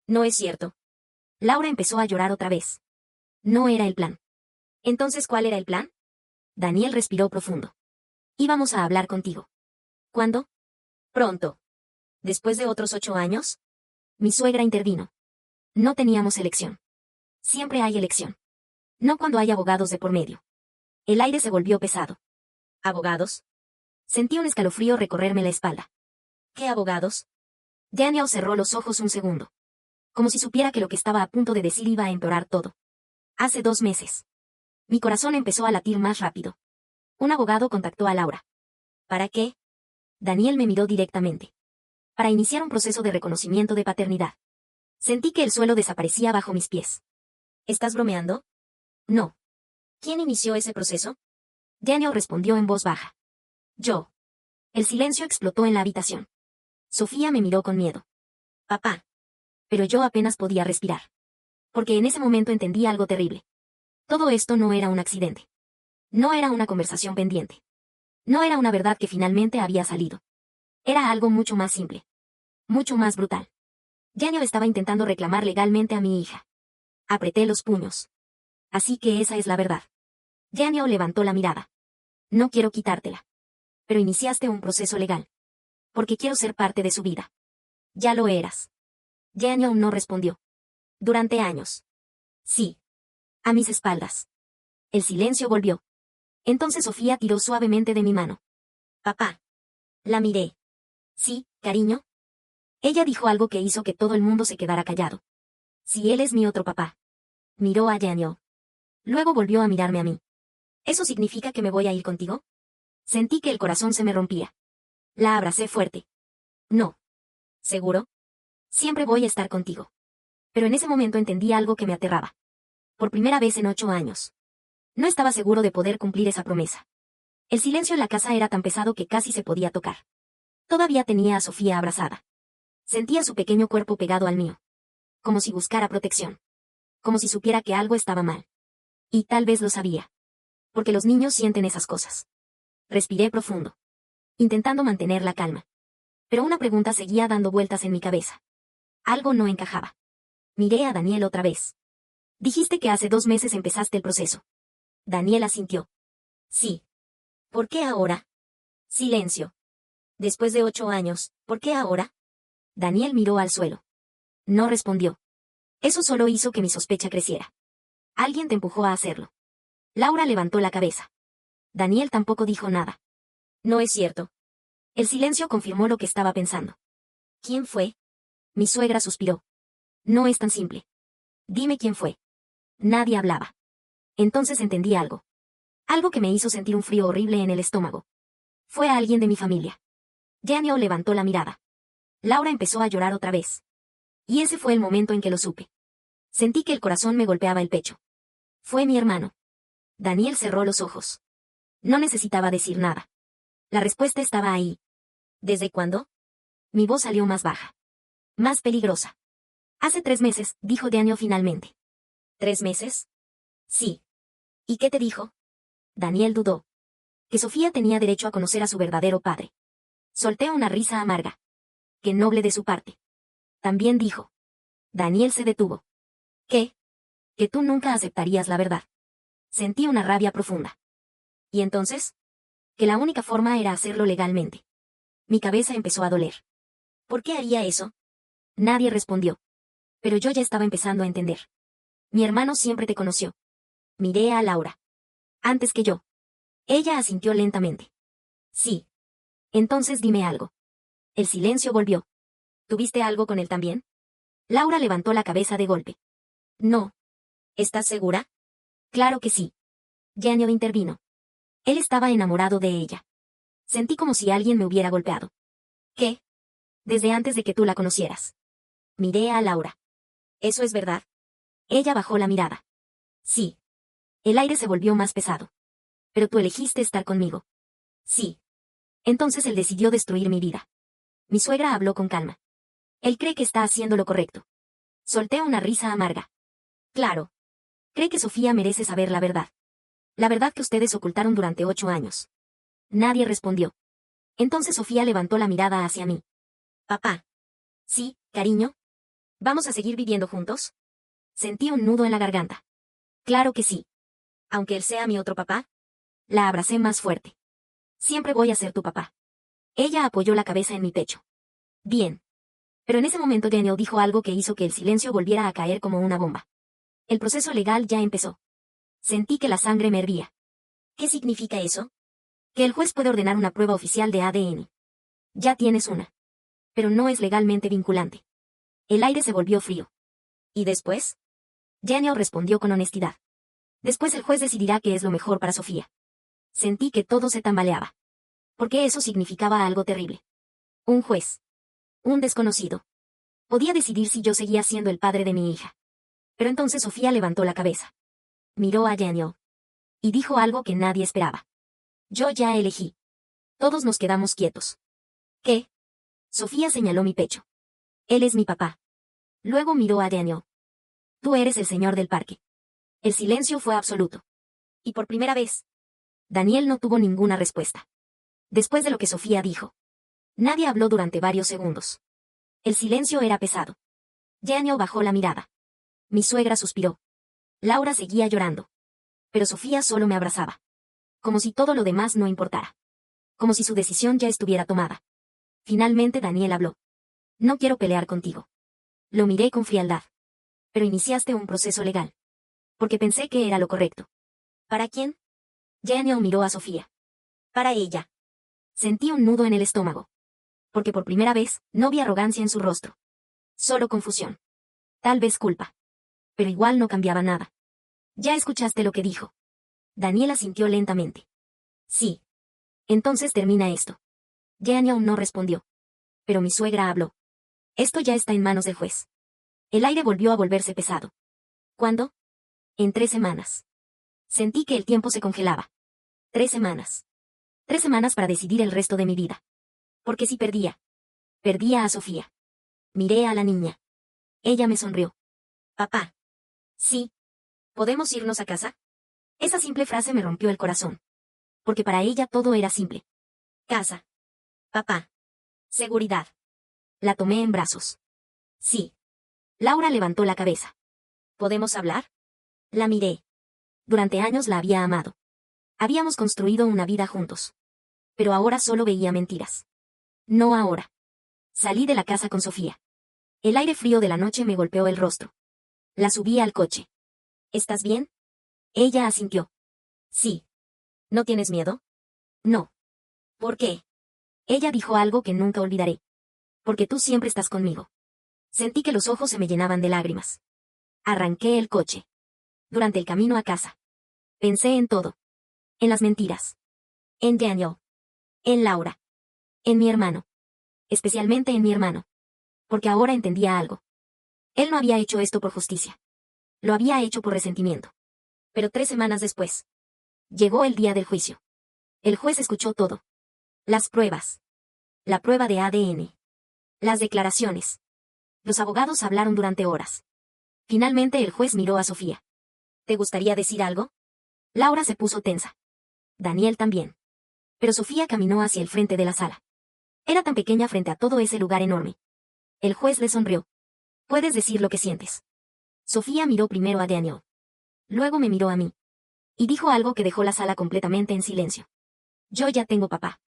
No es cierto. Laura empezó a llorar otra vez. No era el plan. Entonces, ¿cuál era el plan? Daniel respiró profundo. Íbamos a hablar contigo. ¿Cuándo? Pronto. ¿Después de otros 8 años? Mi suegra intervino. No teníamos elección. Siempre hay elección. No cuando hay abogados de por medio. El aire se volvió pesado. ¿Abogados? Sentí un escalofrío recorrerme la espalda. ¿Qué abogados? Daniel cerró los ojos un segundo. Como si supiera que lo que estaba a punto de decir iba a empeorar todo. Hace 2 meses. Mi corazón empezó a latir más rápido. Un abogado contactó a Laura. ¿Para qué? Daniel me miró directamente. Para iniciar un proceso de reconocimiento de paternidad. Sentí que el suelo desaparecía bajo mis pies. ¿Estás bromeando? No. ¿Quién inició ese proceso? Daniel respondió en voz baja. Yo. El silencio explotó en la habitación. Sofía me miró con miedo. Papá. Pero yo apenas podía respirar. Porque en ese momento entendí algo terrible. Todo esto no era un accidente. No era una conversación pendiente. No era una verdad que finalmente había salido. Era algo mucho más simple. Mucho más brutal. Daniel estaba intentando reclamar legalmente a mi hija. Apreté los puños. Así que esa es la verdad. Daniel levantó la mirada. No quiero quitártela. Pero iniciaste un proceso legal. Porque quiero ser parte de su vida. Ya lo eras. Daniel no respondió. Durante años. Sí. A mis espaldas. El silencio volvió. Entonces Sofía tiró suavemente de mi mano. Papá. La miré. Sí, cariño. Ella dijo algo que hizo que todo el mundo se quedara callado. Si él es mi otro papá. Miró a Daniel. Luego volvió a mirarme a mí. ¿Eso significa que me voy a ir contigo? Sentí que el corazón se me rompía. La abracé fuerte. No. ¿Seguro? Siempre voy a estar contigo. Pero en ese momento entendí algo que me aterraba. Por primera vez en 8 años. No estaba seguro de poder cumplir esa promesa. El silencio en la casa era tan pesado que casi se podía tocar. Todavía tenía a Sofía abrazada. Sentía su pequeño cuerpo pegado al mío. Como si buscara protección. Como si supiera que algo estaba mal. Y tal vez lo sabía. Porque los niños sienten esas cosas. Respiré profundo. Intentando mantener la calma. Pero una pregunta seguía dando vueltas en mi cabeza. Algo no encajaba. Miré a Daniel otra vez. Dijiste que hace 2 meses empezaste el proceso. Daniel asintió. Sí. ¿Por qué ahora? Silencio. Después de 8 años, ¿por qué ahora? Daniel miró al suelo. No respondió. Eso solo hizo que mi sospecha creciera. Alguien te empujó a hacerlo. Laura levantó la cabeza. Daniel tampoco dijo nada. No es cierto. El silencio confirmó lo que estaba pensando. ¿Quién fue? Mi suegra suspiró. No es tan simple. Dime quién fue. Nadie hablaba. Entonces entendí algo. Algo que me hizo sentir un frío horrible en el estómago. Fue a alguien de mi familia. Daniel levantó la mirada. Laura empezó a llorar otra vez. Y ese fue el momento en que lo supe. Sentí que el corazón me golpeaba el pecho. Fue mi hermano. Daniel cerró los ojos. No necesitaba decir nada. La respuesta estaba ahí. ¿Desde cuándo? Mi voz salió más baja. Más peligrosa. Hace 3 meses, dijo Daniel finalmente. ¿3 meses? Sí. ¿Y qué te dijo? Daniel dudó. Que Sofía tenía derecho a conocer a su verdadero padre. Solté una risa amarga. Qué noble de su parte. También dijo. Daniel se detuvo. ¿Qué? Que tú nunca aceptarías la verdad. Sentí una rabia profunda. ¿Y entonces? Que la única forma era hacerlo legalmente. Mi cabeza empezó a doler. ¿Por qué haría eso? Nadie respondió. Pero yo ya estaba empezando a entender. Mi hermano siempre te conoció. Miré a Laura. Antes que yo. Ella asintió lentamente. Sí. Entonces dime algo. El silencio volvió. ¿Tuviste algo con él también? Laura levantó la cabeza de golpe. No. ¿Estás segura? Claro que sí. Daniel intervino. Él estaba enamorado de ella. Sentí como si alguien me hubiera golpeado. ¿Qué? Desde antes de que tú la conocieras. Miré a Laura. ¿Eso es verdad? Ella bajó la mirada. Sí. El aire se volvió más pesado. Pero tú elegiste estar conmigo. Sí. Entonces él decidió destruir mi vida. Mi suegra habló con calma. Él cree que está haciendo lo correcto. Solté una risa amarga. Claro. Cree que Sofía merece saber la verdad. La verdad que ustedes ocultaron durante 8 años. Nadie respondió. Entonces Sofía levantó la mirada hacia mí. Papá. Sí, cariño. ¿Vamos a seguir viviendo juntos? Sentí un nudo en la garganta. Claro que sí. Aunque él sea mi otro papá. La abracé más fuerte. Siempre voy a ser tu papá. Ella apoyó la cabeza en mi pecho. Bien. Pero en ese momento Daniel dijo algo que hizo que el silencio volviera a caer como una bomba. El proceso legal ya empezó. Sentí que la sangre me hervía. ¿Qué significa eso? Que el juez puede ordenar una prueba oficial de ADN. Ya tienes una. Pero no es legalmente vinculante. El aire se volvió frío. ¿Y después? Daniel respondió con honestidad. Después el juez decidirá qué es lo mejor para Sofía. Sentí que todo se tambaleaba. Porque eso significaba algo terrible. Un juez. Un desconocido. Podía decidir si yo seguía siendo el padre de mi hija. Pero entonces Sofía levantó la cabeza. Miró a Daniel. Y dijo algo que nadie esperaba. Yo ya elegí. Todos nos quedamos quietos. ¿Qué? Sofía señaló mi pecho. Él es mi papá. Luego miró a Daniel. Tú eres el señor del parque. El silencio fue absoluto. Y por primera vez, Daniel no tuvo ninguna respuesta. Después de lo que Sofía dijo. Nadie habló durante varios segundos. El silencio era pesado. Daniel bajó la mirada. Mi suegra suspiró. Laura seguía llorando. Pero Sofía solo me abrazaba. Como si todo lo demás no importara. Como si su decisión ya estuviera tomada. Finalmente Daniel habló. No quiero pelear contigo. Lo miré con frialdad. Pero iniciaste un proceso legal. Porque pensé que era lo correcto. ¿Para quién? Daniel miró a Sofía. Para ella. Sentí un nudo en el estómago. Porque por primera vez, no vi arrogancia en su rostro. Solo confusión. Tal vez culpa. Pero igual no cambiaba nada. Ya escuchaste lo que dijo. Daniel asintió lentamente. Sí. Entonces termina esto. Daniel no respondió. Pero mi suegra habló. Esto ya está en manos del juez. El aire volvió a volverse pesado. ¿Cuándo? En 3 semanas. Sentí que el tiempo se congelaba. 3 semanas. 3 semanas para decidir el resto de mi vida. Porque si perdía. Perdía a Sofía. Miré a la niña. Ella me sonrió. Papá. Sí. ¿Podemos irnos a casa? Esa simple frase me rompió el corazón. Porque para ella todo era simple. Casa. Papá. Seguridad. La tomé en brazos. Sí. Laura levantó la cabeza. ¿Podemos hablar? La miré. Durante años la había amado. Habíamos construido una vida juntos. Pero ahora solo veía mentiras. No ahora. Salí de la casa con Sofía. El aire frío de la noche me golpeó el rostro. La subí al coche. ¿Estás bien? Ella asintió. Sí. ¿No tienes miedo? No. ¿Por qué? Ella dijo algo que nunca olvidaré. Porque tú siempre estás conmigo. Sentí que los ojos se me llenaban de lágrimas. Arranqué el coche. Durante el camino a casa. Pensé en todo. En las mentiras. En Daniel. En Laura. En mi hermano. Especialmente en mi hermano. Porque ahora entendía algo. Él no había hecho esto por justicia. Lo había hecho por resentimiento. Pero 3 semanas después. Llegó el día del juicio. El juez escuchó todo. Las pruebas. La prueba de ADN. Las declaraciones. Los abogados hablaron durante horas. Finalmente el juez miró a Sofía. ¿Te gustaría decir algo? Laura se puso tensa. Daniel también. Pero Sofía caminó hacia el frente de la sala. Era tan pequeña frente a todo ese lugar enorme. El juez le sonrió. Puedes decir lo que sientes. Sofía miró primero a Daniel. Luego me miró a mí. Y dijo algo que dejó la sala completamente en silencio. Yo ya tengo papá.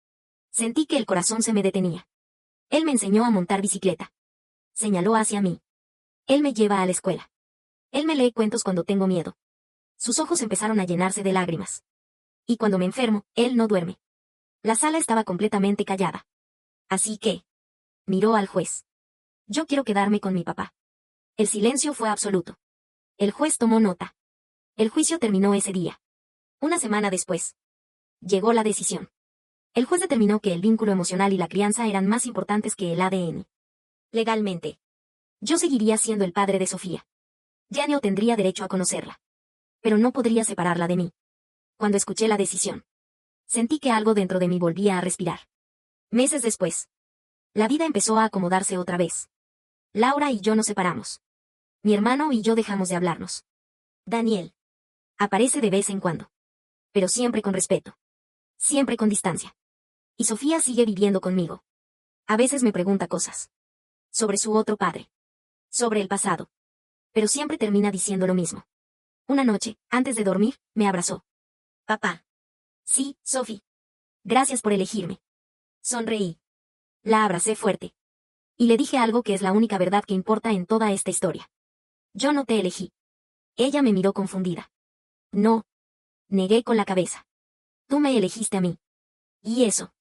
Sentí que el corazón se me detenía. Él me enseñó a montar bicicleta. Señaló hacia mí. Él me lleva a la escuela. Él me lee cuentos cuando tengo miedo. Sus ojos empezaron a llenarse de lágrimas. Y cuando me enfermo, él no duerme. La sala estaba completamente callada. Así que... miró al juez. Yo quiero quedarme con mi papá. El silencio fue absoluto. El juez tomó nota. El juicio terminó ese día. Una semana después. Llegó la decisión. El juez determinó que el vínculo emocional y la crianza eran más importantes que el ADN. Legalmente. Yo seguiría siendo el padre de Sofía. Daniel tendría derecho a conocerla. Pero no podría separarla de mí. Cuando escuché la decisión, sentí que algo dentro de mí volvía a respirar. Meses después, la vida empezó a acomodarse otra vez. Laura y yo nos separamos. Mi hermano y yo dejamos de hablarnos. Daniel. Aparece de vez en cuando. Pero siempre con respeto. Siempre con distancia. Y Sofía sigue viviendo conmigo. A veces me pregunta cosas. Sobre su otro padre. Sobre el pasado. Pero siempre termina diciendo lo mismo. Una noche, antes de dormir, me abrazó. Papá. Sí, Sophie. Gracias por elegirme. Sonreí. La abracé fuerte. Y le dije algo que es la única verdad que importa en toda esta historia. Yo no te elegí. Ella me miró confundida. No. Negué con la cabeza. Tú me elegiste a mí. Y eso.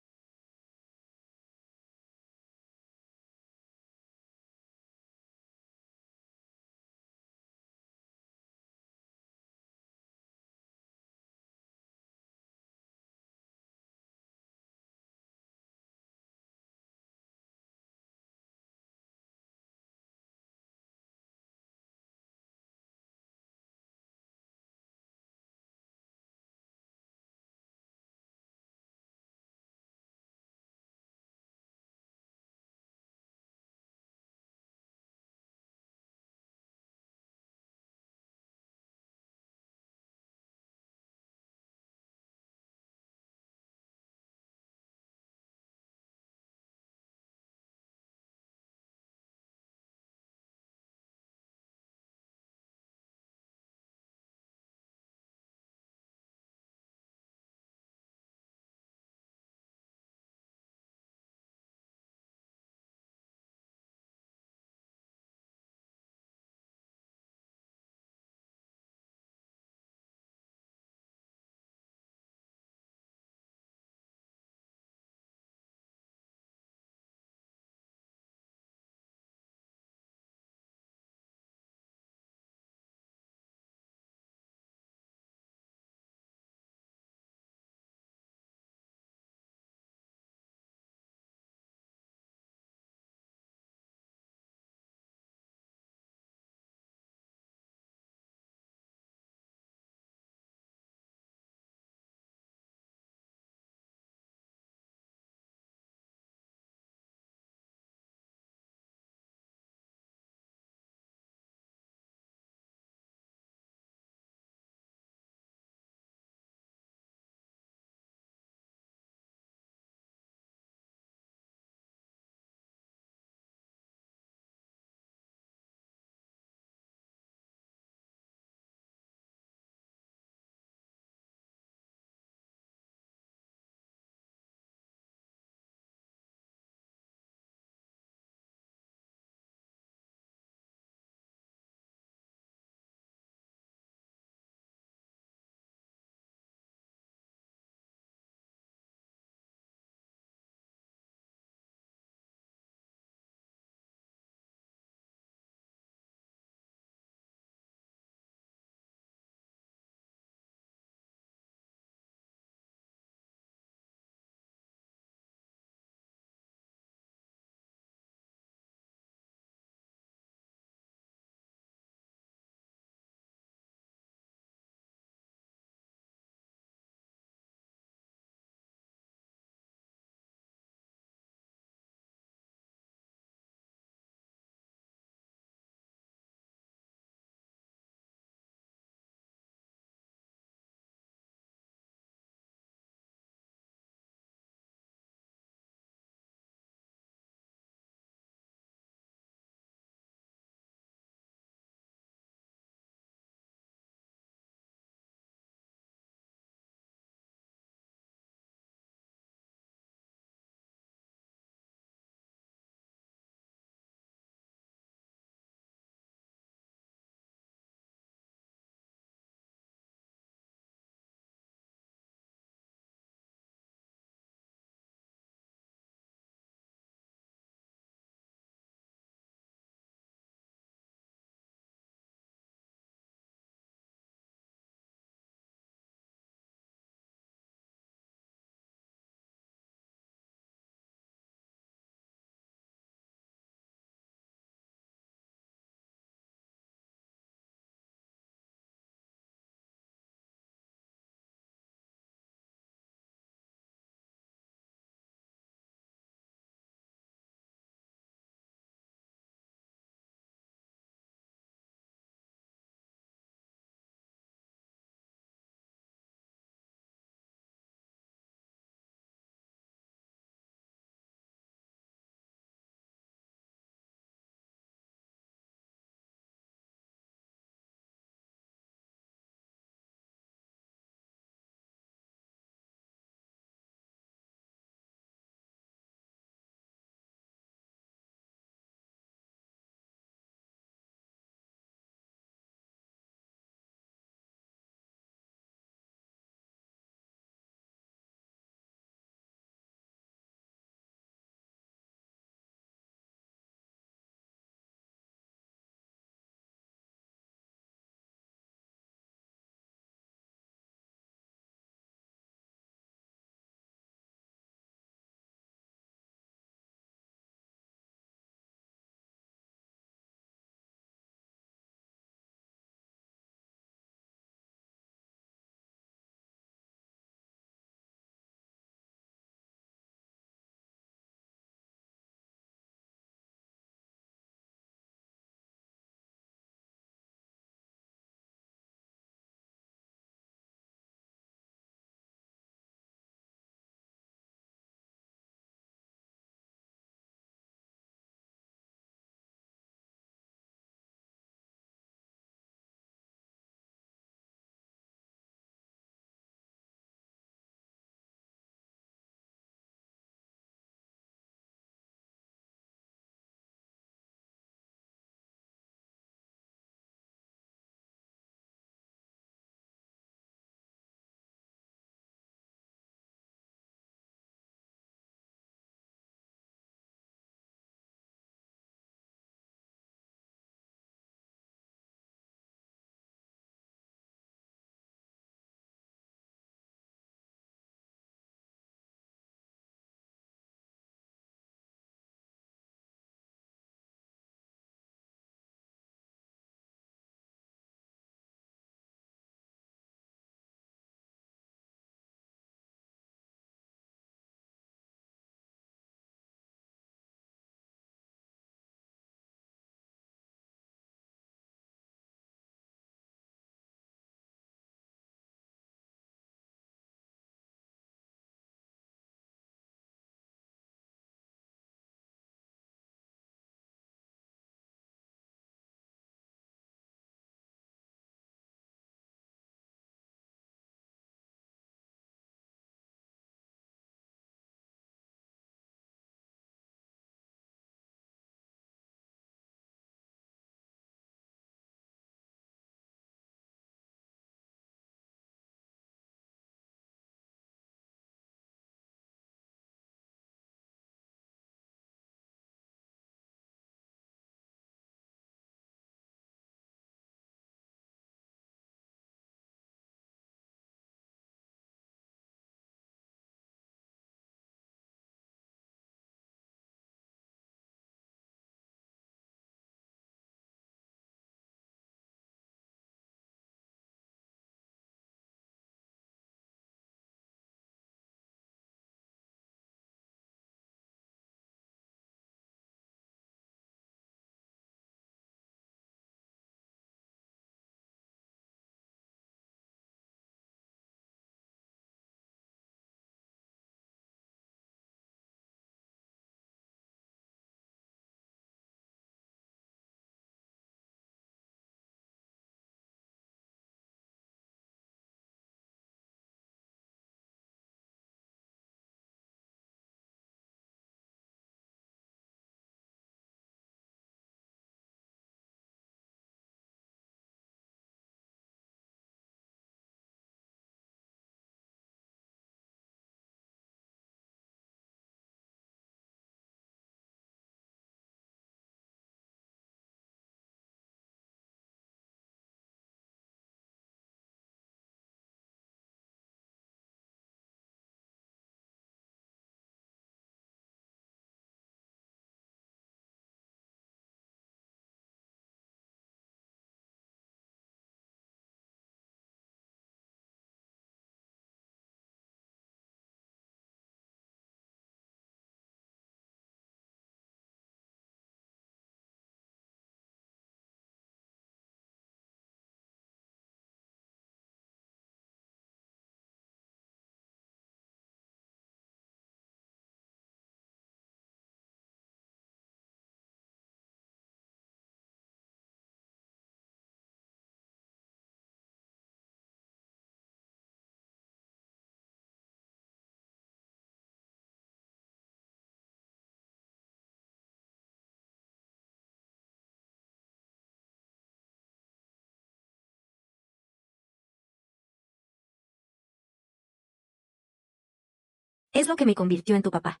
Es lo que me convirtió en tu papá.